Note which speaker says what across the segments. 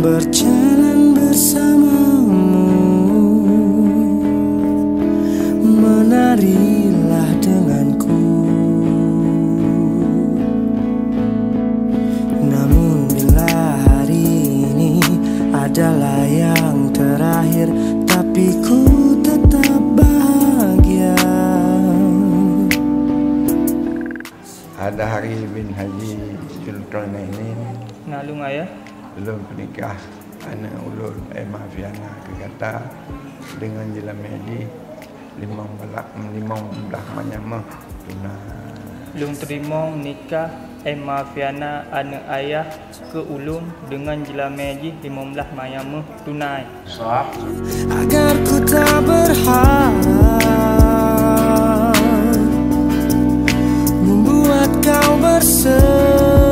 Speaker 1: berjalan bersamamu, menarilah denganku. Namun bila hari ini adalah yang terakhir, tapi ku tetap bahagia.
Speaker 2: Ada Hari bin Haji Zulkarnain
Speaker 3: Nalung ayah
Speaker 2: belum menikah anak ulul Mafiana kekata dengan Jila Medi 15 manyamah tunai.
Speaker 3: Lung terima nikah Mafiana anak ayah ke ulum dengan Jila Meji 15 mayamah tunai.
Speaker 1: Agar ku tak berharap membuat kau bersedih,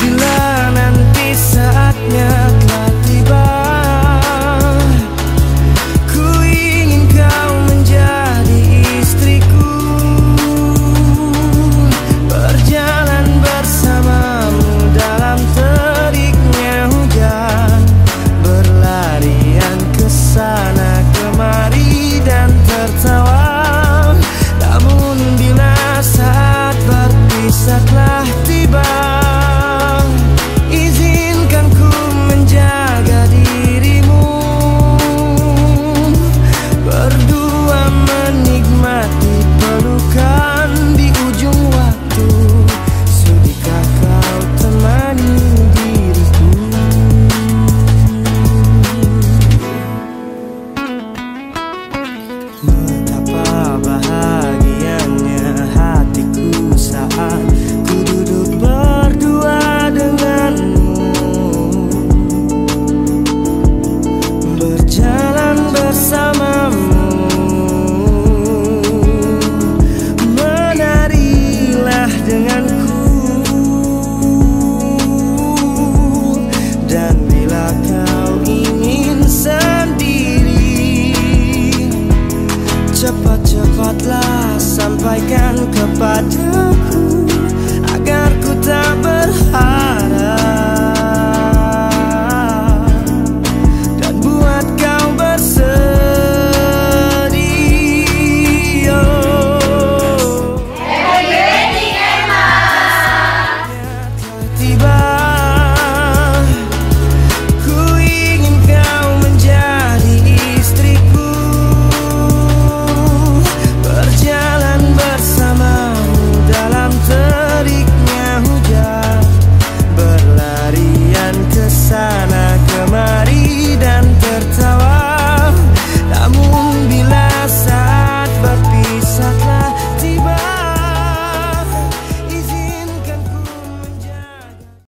Speaker 1: bila nanti saatnya telah tiba, ku ingin kau menjadi istriku, berjalan bersamamu dalam teriknya hujan, berlarian ke sana kemari dan tertawa. Namun bila saat berpisah telah tiba, izinkan ku menjaga dirimu, berdua menikmati pelukan di ujung waktu. Sudikah kau temani diriku? Betapa bahagianya hatiku saat ku duduk berdua denganmu, berjalan bersamamu, menarilah denganku. Dan bila kau ingin sendiri, cepat-cepatlah sampaikan kepadaku, agar ku tak berharap dan buat kau bersedih. Tiba ku ingin kau menjadi istriku, berjalan bersamamu dalam teriknya hujan, berlarian ke sana kemari.